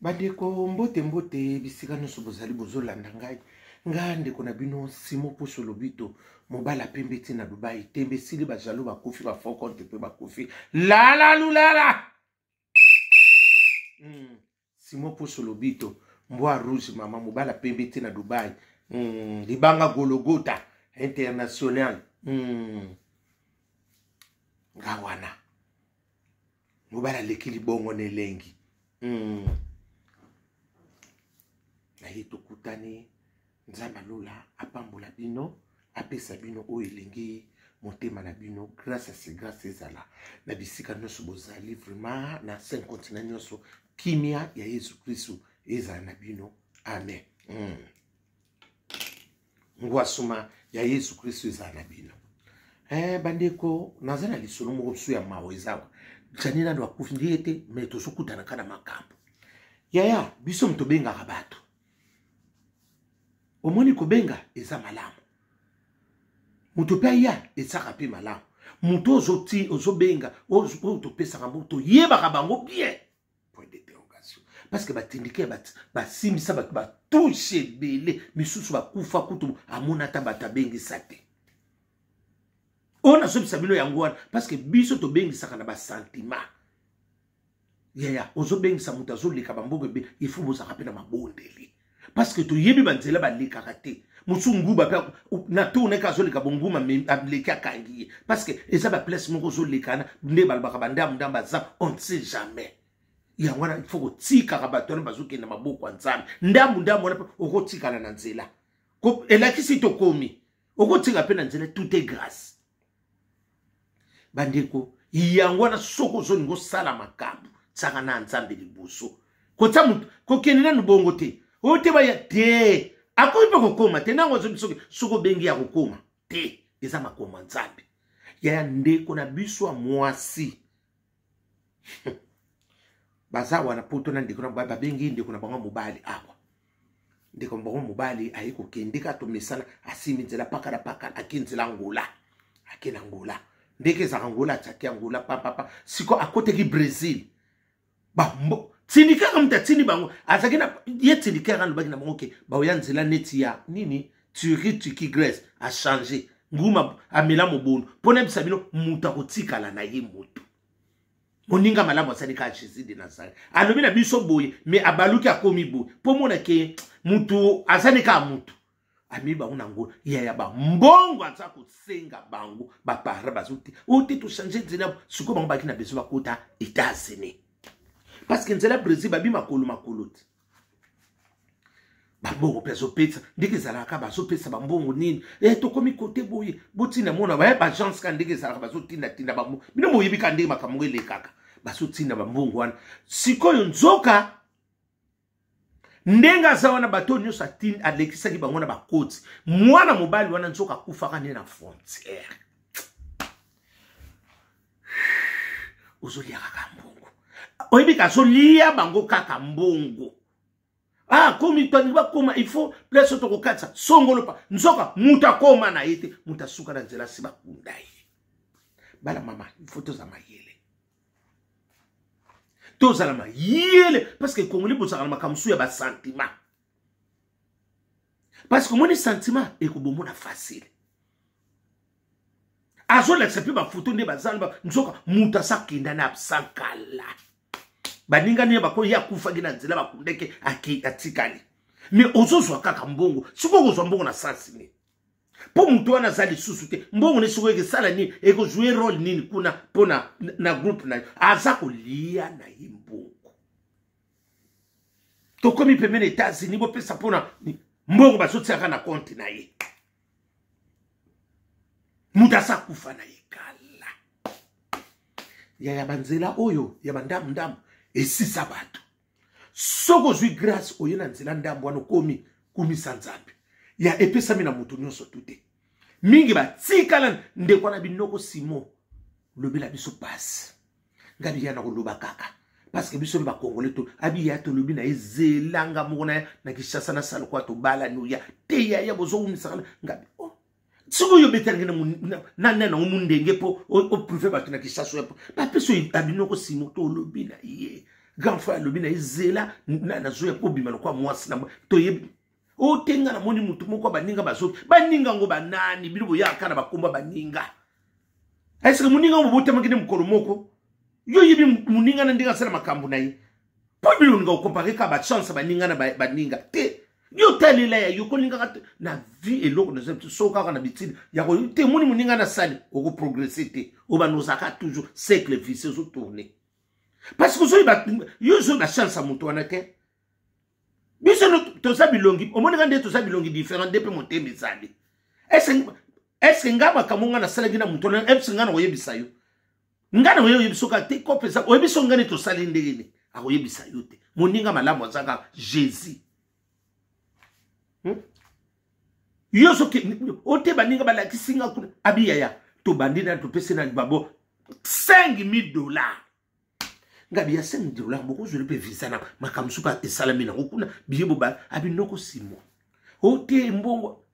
Bandeko mbote mbote bisika nyonso bozali bozolanda ngai nga ndeko na bino Simo Poso Lobito mobala pembe ti na Dubai tembe sili ba jalo ba kofi ba fond compte pe ba kofi la lulala Simo Poso Lobito mbwa rouge mama mobala pembe ti na Dubai libanga Gologota international ngawana mobala lekili bongo nelengi na yeto kutani nzamba lola apambola bino apesa bino o elengi motema na bino grâce à ces grâces ezala na bisika nyonso bozali vraiment na 5 continents nyonso kimia ya Yesu Kristo ezala na bino amen ngwasuma ya Yesu Kristo ezala na bino bandeko nazana lisolo moko su ya mawe zawa janina ndo akufi ndiete me tosokutana kana makambo yaya biso mtobenga kabato omoni kobenga eza malamu muto pe ya ezaka pe malamu muto ozoti ozobenga otopesa moto yeba bango bien point d'interrogation parce que batindike basimbisa bato batouche belé misusu bakufa kutu amona ta batabengi sate on a sobisa bino yango wana parce que biso tobengisaka na basentiment yaya ozobengisa muto azoleka bambongo be il faut bozaka pe na mabondeli parce que toyebi banzela balekaka te musunguba pe na tourne ka zoleka bonguma ableka kangi parce que eza ba place moko zolekana nde balbaka bandamba za on ne sait jamais ya wana il faut kotika kabato na bazuki na maboko nzambe ndambu wana okotika na nzela ko elakisi to komi okotika pe na nzela tout est grâce bandeko yango na soko zo ngo sala makambo tsaka na nzambe libuso ko tsamu ko kenina nubongo te o te ba ya te akoipa kokoma te nango zo bisoke soko bengi ya kokoma te eza makoma nzambe ya ndeko na biso mwasi bazawa na poto na ndeko na baba bengi ndeko na bango mobali awa ndeko bango mobali ayiko kendika to mesana asimi nzela pakala akinzela ngola akena ngola ndeke za Angola tshaki Angola papa siko akote ki Brazil ba tindika kamta tindi bango azakina ye tindika ran lobaki na bangoke ba oyanzela neti ya nini Turki Grèce a changé nguma amela mobono pona bisabino muta kotikala na ye moto moninga malamu asadika Jésus de Nazareth alobi na biso boye me abaluki akomi boye po mona ke mutu asadika mutu amiba unango ya ba mbongo atsa kusenga bango ba para bazuti uti to changer nzela suko bango bakina beso bakota États-Unis parce que nzela Brésil babi makolo bambongo peso pesa ndike zalaka baso pesa bambongo nini to komi kote boye botina mona ba agence ka ndike zalaka baso tinda bambo bino moyibi ka ndike makamwe lekaka baso tinda bambongo wana sikoyo nzoka ndenga za wana bato nyonso atini alekisaki bango na bakoti mwana mobali wana nzoka akufaka ne na frontière ozolia kaka mbongo oyebi kazolia bango kaka mbongo komi toni bakoma il faut place tokokatsa songolo pa nzoka muta koma na yete muta suka na nzela si bakunda ye bala mama il faut tozama yele tozalama yele parce que Congolais bozala makamsu ya ba sentiment parce que moni sentiment ekobomona facile azo l'accepter ba photo ne bazalba nzoka muta sakinda na absankala baninga ne bako ya kufa gina nzela bakundeke atikali mais ozozwa kaka mbongo siko kozwa mbongo na sensi ne po mutu wana zali susu te mbongo ne siko ke sala ni eko jouer rôle nini kuna pona na groupe na aza ko lia na imbongo to komi pemene États-Unis bo pesa pona mbongo basotsaka na compte na ye mudasa kufa na ikala ya banzela oyo ya bandamu esisa bato soko zwi grâce oyo na nzela ndambo wana komi kumisa nzambe ya epesa mina mutu nyonso tute mingi batikala ndeko na binoko Simo lobela biso passe ngabi yana koloba kaka parce que biso ba Congolais to abi ya to lobi na ezelanga mona na Kinshasa na sala kwa to bala nuya te ya bozo umisa ngabi siko yo betangena na mundenge po o privé ba to na Kinshasa ba peso abinoko Simo to lobi na ye grand frère lobi na ezela na zoya ko bimalo kwa mwasi na toyebi o tenga na moni mutu moko baninga bazo baninga ngo banani bilibo yakana bakomba baninga est-ce que muninga ngo botema kine mukolo moko yo yibi muninga na ndinga sala makambu na ye po bilo nga comparer ka ba chance baninga na baninga te yo talela ya yo kolinga na vie eloko na soka na bitide ya ko te moni muninga na sali o ko progresser te o ba nozaka toujours cercle vicieux au tourner parce que yo zo na chance à mutu wana te biso to sa bilongi o moni ngande to sa bilongi différent depuis mon tembe zali est-ce ngaba kamunga na sala gina mutu na est-ce ngana oyebisa yo ngana oyebisa ka te ko pesa oyebisa ngane to sala ndegene a oyebisa yo te moninga malamu azaka Jésus yo so ke ote baninga balakisinga kuna abiya ya to bandina to pesa na babo $5,000 ngabi ya $5 boko je le pe visa na makamsupa esalamina okuna biyebo ba abinoko simo ote mbongo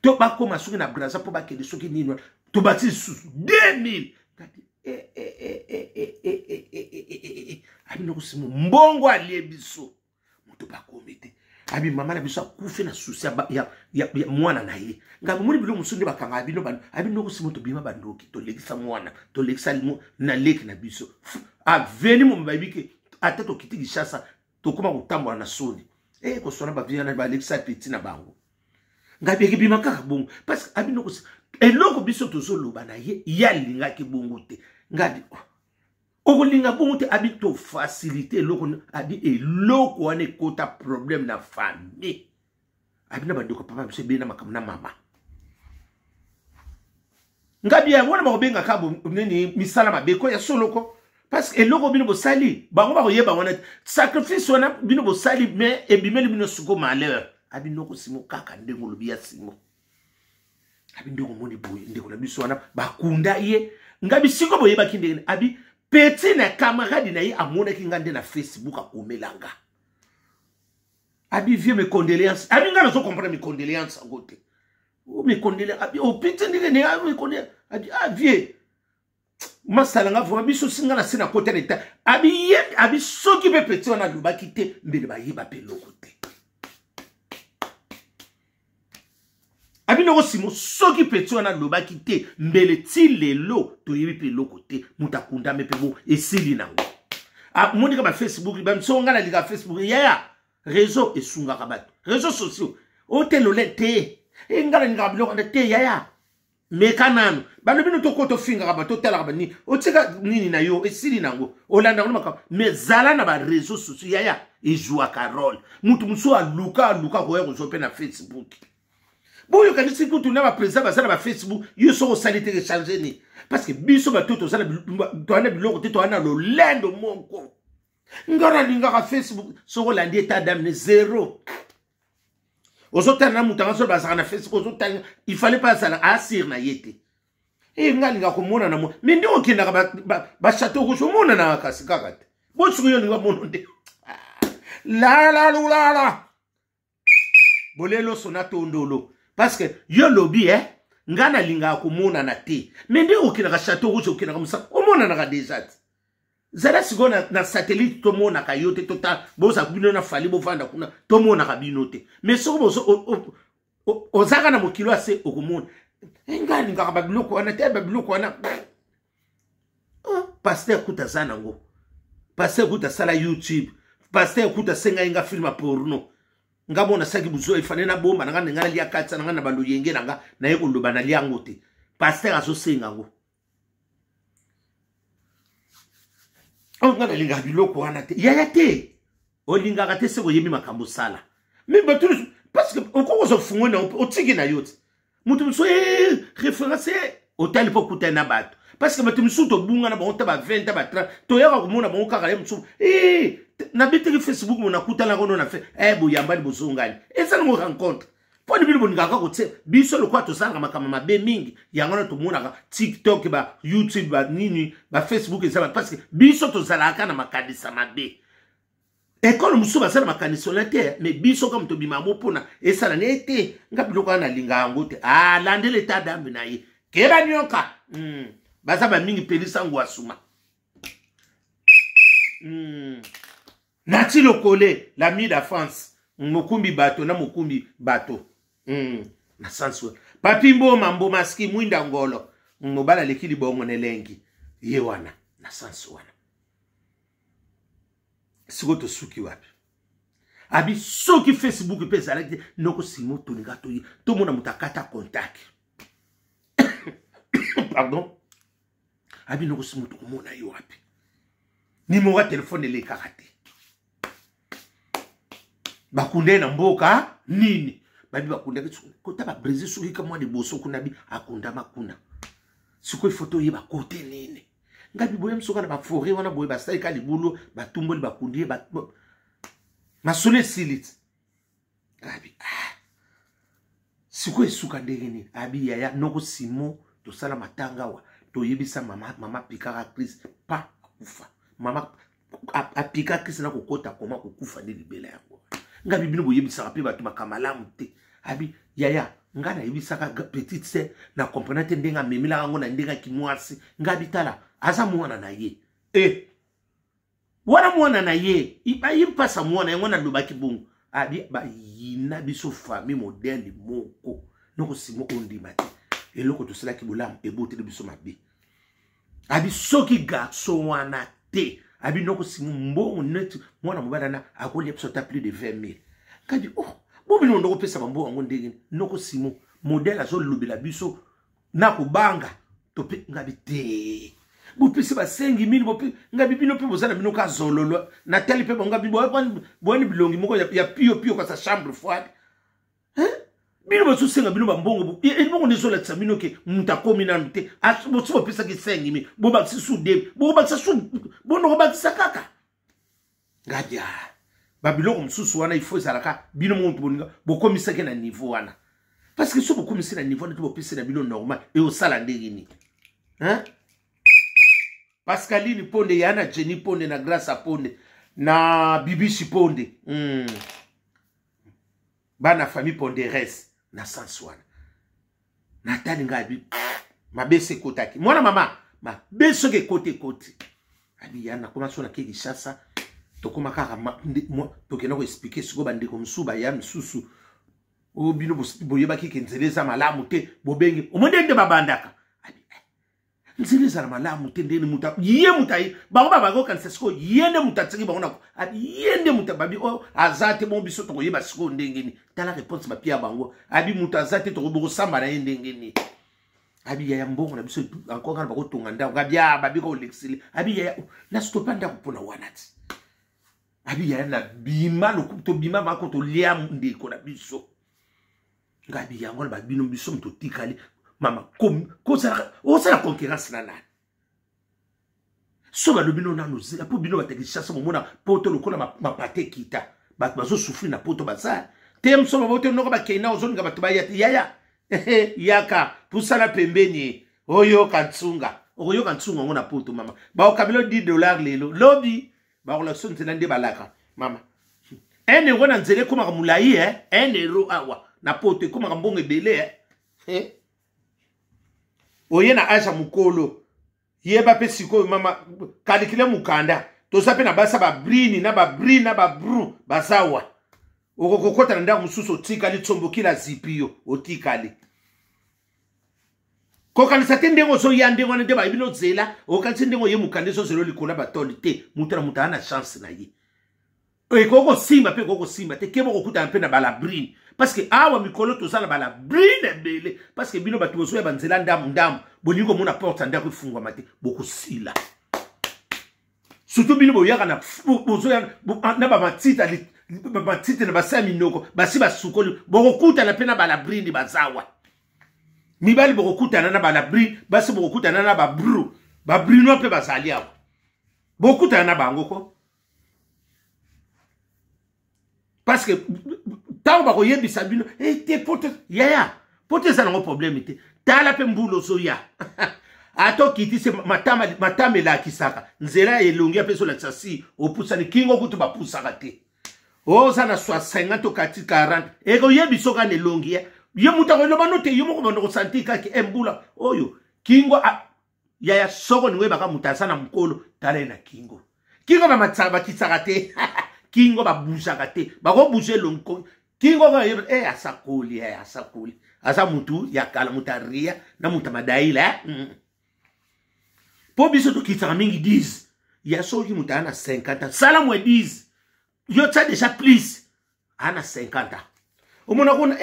to bakoma suki na braza po bakende soki nino to bati susu 2000 abinoko simo mbongo aliebiso muto bakomete abi mama na biso akufe na susi ya mwana na ye ngabi muri bilo musunde bakanga abino bano abinoko simo to bima bandoki to lekisa mwana to lekisa limo na leki na biso aveni mu mbabike ata to kitiki shasa to kuma kutambwa na soni ko sona ba viana ba lekisa petit na bango ngabi ekibima kaka bongo parce que abinoko eloko biso to zolo bana ye yalinga ki bongo te ngabi okolinga bongo te abi to faciliter eloko abi eloko wane kota problème na famille abi na bandoko papa biso be na makamu na mama ngabi ya wana mabenga kabo nini misala mabeko ya soloko parce que eloko bino bo sali bango ba koyeba wana sacrifice wana bino bo sali mais ebimeli bino suko malheur abi noko simo kaka ndengo lobi ya simo abi ndoko moni boye ndeko na biso wana bakunda ye ngabi siko boyeba kindenge abi petit na camarade na ye amona ki ngande na Facebook akomelanga abi vie mes condoléances abi ngana zo comprendre mes condoléances ngote o mes condoléances abi o petit ndenge ne abi konde abi vie masalanga vwa biso singa na sina kote na abi ye abi soki be petit wana lubaki te mbele ba yeba pe lokote abi noko simo soki petit wana lubaki te mbele ti lelo to yebi pe lokote mutakunda mepe bo esili nango moni ka ba Facebook ba msonga na liga Facebook ya réseau esunga ka bato réseaux sociaux o te lolete ngala nga biloko te ya mekanano balobi no to koto finga ka bato tela ka bani o tsika nini na yo esili nango olanda ngoma ka mezala na ba réseaux sociaux ya ejua ka role mutu muso aluka ko yego zo pe na Facebook boyo kanisi kutu na ba président basala ba Facebook yo so salite ke changer ni parce que biso ba toto sala to ana biloko te to ana lo lendo monko ngara linga ka Facebook so landi état d'âme zéro ozota na mutanga so basala na Facebook ozota il fallait pas ça asir na yete ngalinga ko mona na mo mindi okenda ba château ko so mona na kasikaka te bo tsuko yo linga mono te la bolelo sonato ndolo parce que yo lobby ngana linga ko mona na te mindi okenda ka château ko so okenda ka musa o mona na ka déjà zala sigona na satellite to mona ka yote tota boza bino na fali bo vanda kuna to mona ka bino te mais so bozo ozaka na mokilo ase okomona ngani ngaka ba biloko wana te ba biloko wana pasteur kuta sana ngo pasteur kuta sala YouTube pasteur kuta senga inga filma porno ngabona saki buzo ifane na bomba nanga ngana lia katsa nanga na bando yenge nanga na yeko loba na liango te pasteur aso senga ngo ngana linga biloko wana te ya te o linga ka te se go yemi makambo sala mais bato parce que okoko zo fungo na otiki na yote mutu so référence hôtel pour kuta na bato parce que bato musu to bunga na bonta ba 20 ba 30 to yaka ko mona bonka kala musu na bitiki Facebook mona kuta la kono na fe boyamba ni bozongani esa ngo rencontre po ni bilbo ngaka ko tse biso lo kwa to sanga makama mabe mingi yangona to mona ka TikTok ba YouTube ba nini ba Facebook esa parce que biso to zalaka na makadisa mabe ekolo musuba sala makanisi olate mais biso comme to bima mopona esala nete ngabilo kana linga ngote landele état d'âme na ye keba nyoka baza ba mingi pelisa ngo asuma Nati lokole l'ami de France mokumbi bato na mokumbi bato na sansu papi mambo maski mwinda ngolo mobala lekili bongo nelengi ye wana na sansu wana siko to suki wapi abi soki Facebook pe zalaki noko simo to ninga to mona mutakata contact pardon abi noko simo to mona yo wapi ni mo wa telefone le kakate bakunde na mboka nini babi bakunde kota ba Brésil soki kama de boso kuna bi akunda makuna siko photo ye ba kote nini ngabi boye msoka na ba forêt wana boye ba sai ka libulu ba tumboli bakundi ba masole silit ngabi siko esuka ndenge nini abi yaya noko simo to sala matanga wa to yebisa mama pikaka Chris pa kufa mama apika Chris na kokota koma kukufa ni libela yango ngabi bino boyebisa pe bato makamalamu te abi yaya ngana yebisaka petite sœur na comprenate ndenga memila yango na ndenga kimwasi ngabi tala aza mwana na ye wana mwana na ye impasa mwana yango na lobaki bongo abi ba yina biso famille modèle moko noko simo ondima te eloko to sala ki bolamu ebote de biso mabe abi soki garçon wana te abi noko simo mbongo net mwana mobala na akoli episode plus de 20 000 kadi bobi no ndoko pesa mbongo ngo ndenge noko simo modèle azo lobela biso na kubanga to pe ngabi te bo pesa ba 5 000 bo pe ngabi bino pe bozana bino ka zololo na tele pe ngabi boni bilongi moko ya pio kwa sa chambre froide bino ba susenga bino ba mbongo mbongo ne zola tsa bino ke mutakomi na mte bo tso pesa ki 5 000 bo ba sisu de bo ba sisu bo no ba sakaka ngadia babiloko msusu wana ifo ezalaka bino muntu boninga bokomisaki na niveau wana parce que so bokomisi na niveau na to bopesi na bino normal et osala ndenge ni Pascaline Ponde yana Jenny Ponde na Grâce Ponde na Bibishi Ponde bana famille Ponderes na Sanswana natali ngabi mabese kotaki mwana mama mabeso ke kote abi yana koma sona ke Kinshasa tokoma kaka tokena ko expliquer siko bandeko msuba ya msusu o bino boyeba ki kenzeleza malamu te bobenge omondende babandaka nzeleza na malamu te ndeni muta ye mutai ba go kanisa siko yende mutatiki ba ona abi yende mutababi o azate bon biso to yeba siko ndengeni tala réponse ba pia bango abi mutazate to boko samba na ndengeni abi ya mbongo na biso encore kana ba ko tonga nda ngabi ya babi ko lexile abi ya na stopanda kupona wanati abi ya na bima lokuto bima mako to lia ndeko na biso ngabi ya ngona ba bino biso mtotikali mama ko sa concurrence na nani so ba lobino na nozi po bino bateki chassa momona poto lokola mapate kita bazo souffrir na poto baza tem so ba bote noko ba keina ozonga bato ba yaya yaka pusala pembeni oyo katsunga ngona poto mama ba okabilo $10 lelo lobby ba relation nzela nde balaka mama ene ngona nzele koma mulai €1 awa na poto koma mbongo ebele oye na aja mukolo yeba pe siko mama kalikile mukanda toza pe na basa ba brini na ba brini na ba bru basawa okokota nda mususu tikali tsombokila zipio otikali kokanisa te ndengo so ya ndengo nde ba ibino zela okanisa ndengo ye mukande so zelo likola batoli te mutana mutana chance na ye koko simba pe koko simba te kebo kokuta pe na bala brini parce que awa mikolo to sala bala brine bele parce que bino batu boso ya banzela ndamu bolingo mona porte ndako ifungwa mate boko sila surtout bino boyaka na boso ya na ba matita na basa minoko basi basukoli bokokuta na pe na bala brine bazawa mibali bokokuta na bala brine basi bokokuta na ba bru ba brino pe bazali awa bokuta na bango ko parce que tant bako yebisa bino te pote yaya pote za nango problème te tala pe mbulo soya ato kiti se matame la kisaka nzela elongi ape so la tsasi opusa ni kingo kutu ba pusaka te o za na 50 kati 40 eko yebiso ka ne longi ye mutako lo banote yo moko bano santika ki embula oyo kingo yaya soko niwe baka mutasa na mkolo tala na kingo kingo ba matsaba kitsakate kingo ba bujakate ba go buje lonko kingo ba asakoli asakoli asa mutu yakala mutaria na mutamadaila po biso to kitsaka mingi 10 ya soki mutana 50 sala mwe 10 yo tsa déjà plus ana 50 omona kona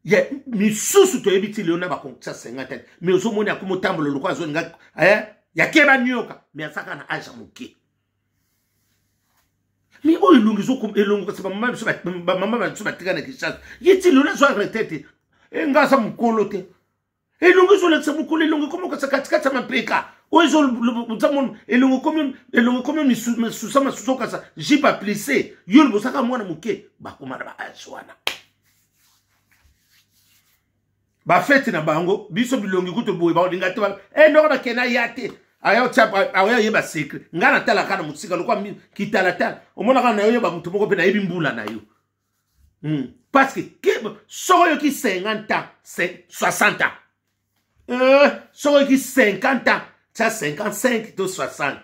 ya misusu to ebiti leona ba kontsa 50 mais ozomona ko motambolo lokwa zo nga ya keba nyoka mais asaka na aja muke mi o ilungi zo kum elungu ka mama so mama so batikana kishasa yiti leona zo retraite ngasa mukolo te elungi zo le mukolo elungi komo ka katikata mapeka o zo mutsamon elungi komo misusa masuso kasa jipa plissé yul bosaka mwana muke bakomana ba ashwana ba fete na bango biso bilongi kuto boye ba linga te ndoko na kena yate ayo tapa ayo yeba secret ngana tala kana mutsika lokwa kitala tala omona kana yo ba mutu moko pe na yebi mbula na yo parce que soko yo ki 50 ans 60 ans soko yo ki 50 ans ça 55 to 60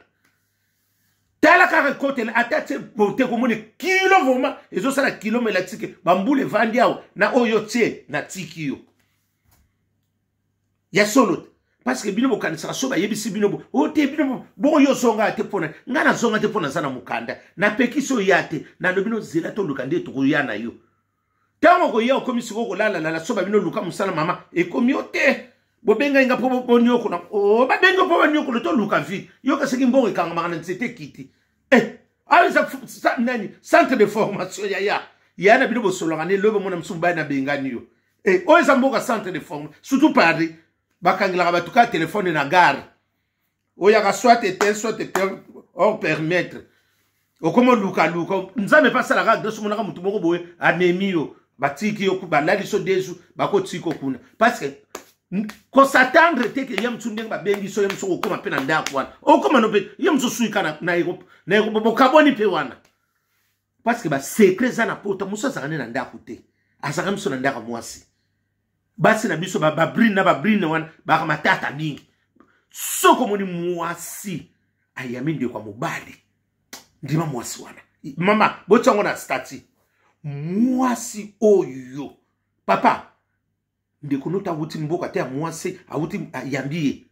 tala ka côté atate bote ko mone kilo voma ezo sala kilo melatike bambule vandi awo na oyo tie na tiki yo ya solo parce que bino bokanisa soba yebisi bino o te bino bo yo zonga te pona ngana zonga te pona sana mukanda na pekiso yate na bino zela to lukande to yana yo tango ko ya komisi ko la soba bino luka musala mama e komiote bo benga inga po nyoko na o ba benga po nyoko to luka vi yo ka seki mbongo kanga mangana nzete kiti ali sa nani centre de formation ya na bino bo solanga ne lobo mona msumba na benga niyo o ezamboka centre de formation surtout Paris bakangila batuka téléphone na gare oya soit hors permettre okomo luka nzame pasala ga doso monaka mutu moko boye anemio batiki yo balali so desu bako tiko kuna parce que ko s'attendre te que yam tsunde ba bengi so yam so okoma pe na ndako wana okoma no pe yam so suika na Europe bokaboni pe wana parce que ba secret za na pota musa zakane na ndako te azaka mso na ndako mwasi basi na biso ba brine wana ba matata mingi soko moni mwasi ayaminde kwa mobali ndima mwasi wana mama botsongo na stati mwasi oyo papa ndekunota wuti mboka te mwasi awuti yambie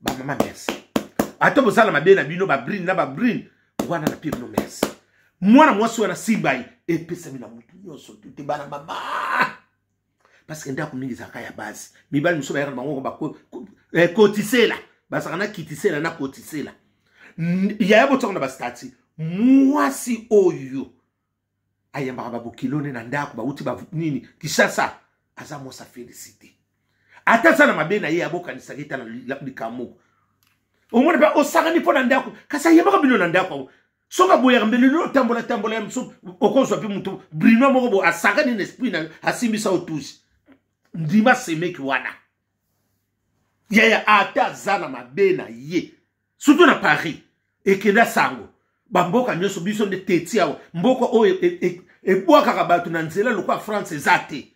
ba mama merci ato bosala mabe na bino ba brine wana na pire no merci mwana mwasi wana simbai epesa mina mutu nyoso te bana mama parce que ndako mingi zaka ya base mibali musoba yaka bango ba kotisela basakana kitisela na kotisela ya botsongo na ba stati mwasi oyo ayamba ba bokilone na ndako ba uti ba nini kishasa azamo sa félicité atasa na mabe na ye aboka ni sakita na likamo omona ba osakani pona ndako kasa yeba ka bino na ndako soka boya mbele lo tambola ya mso okozwa pe mutu brino moko bo asakani na esprit na asimbisa otushi ndima semeki wana ya ata zana mabena ye surtout na Paris ekenda sango bamboka nyoso biso nde teti awo mboko oyo ebwaka kabatu na nzela lokwa France zate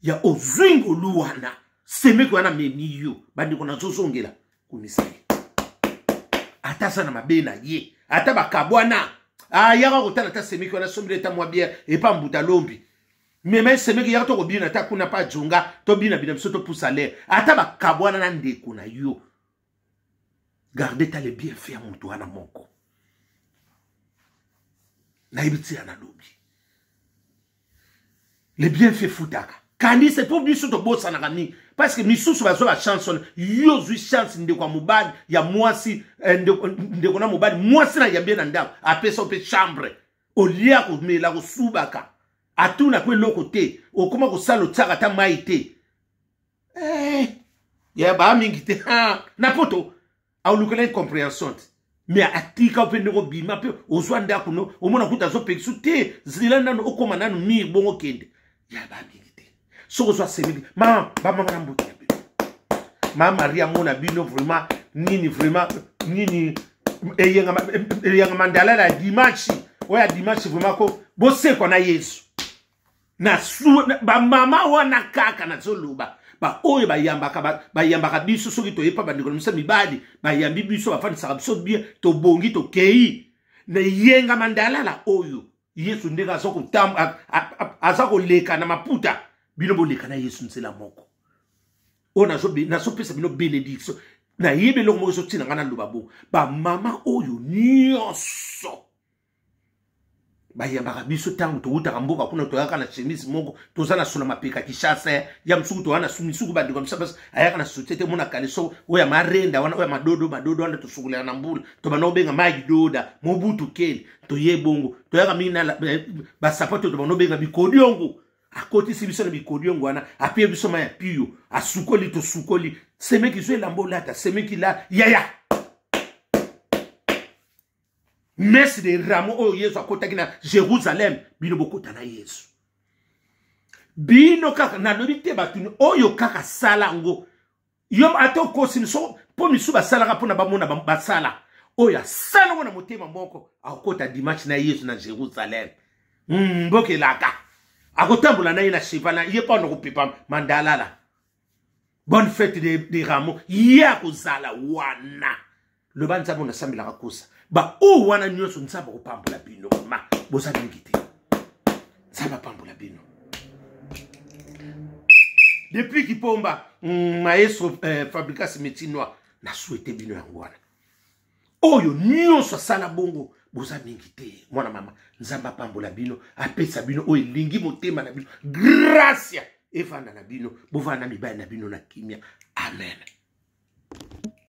ya ozwingo luwana semeki wana meniyo bandi kona zozongela kunisai ata zana mabena ye ata bakabwana yaka kotana ta semeki wana sombile ta mwabia epa mbuta lombi mais semeki yaka to kobina ta kuna pa junga to bina bina biso to pousa l'air ata bakabwana na ndeko na yo gardez ta les bienfaits ya mutu wana moko na ibiti ya na lobi les bienfaits futaka kandi c'est pour biso to bossa na kami parce que misusu bazo la chanson yo zui chance ndeko mubadi ya mwasi ndeko na mubadi mwasi na yambie na ndako apesa pe chambre olia ko mela ko subaka atuna kwe loko te okoma ko salo tsaka ta maite ya ba mingi te na poto au lukele compréhension mais atika pe ndeko bima pe ozwa ndako no omona kuta zo pe te zila nano okoma nano mi bongo kende ya ba mingi te soko zo semeli mama ba mama na mbote mama Maria mona bino vraiment nini eyenga mandala la dimanche oya dimanche vraiment ko bose kona Yesu na su ba mama wana kaka na zoluba ba oyo bayambaka biso soki toyepa bandeko na biso mibali bayambi biso bafandisaka biso bien tobongi tokei na yenga mandalala oyo Yesu ndenge aza koleka na maputa bino boleka na Yesu nzela moko o nazopesa bino benediction na yebe eloko moko ezotina nga na loba bo bamama oyo nyonso bayambaka biso ntango towutaka mboka kuna toyaka na chemise moko toza na solo mapeka Kinshasa ya msuku toza na misuku bandeko na biso ayaka na société mona kaleso oya marenda wana oya madodo wana tosukulela na mbula tobana obenga magidoda mobutu keli toye bongo toyaka mina basapato tobana obenga bikodiongo akotisi biso na bikodiongo wana apie biso maya piyo asukoli tosukoli semeki zo elambola ata semeki la yaya Messe de ramo oyo Yesu akotaki na Jerusalem bino bokota na Yesu bino kaka na lobi te batuni oyo kaka sala ngo yo ato kosi so po misu basala ka pona bamona basala oyo sala ngo na motema moko akota dimanche na Yesu na Jerusalem mbokelaka akotambula na ina shivana ye pa no kupipa mandalala bonne fête de ramo ya kozala wana le banza mona sambela kakosa ba o wana nyonso nzaba kopambola bino ma boza ngite nzaba pambola bino depuis Kipomba maestro Fabricas Metinois na souhaité bino yango wana oyo nyonso sala bongo boza ngite mwana mama nzamba pambola bino apesa bino oyo lingi motema na bino gracia evanda na bino bovanda mibaya na bino na kimia amen.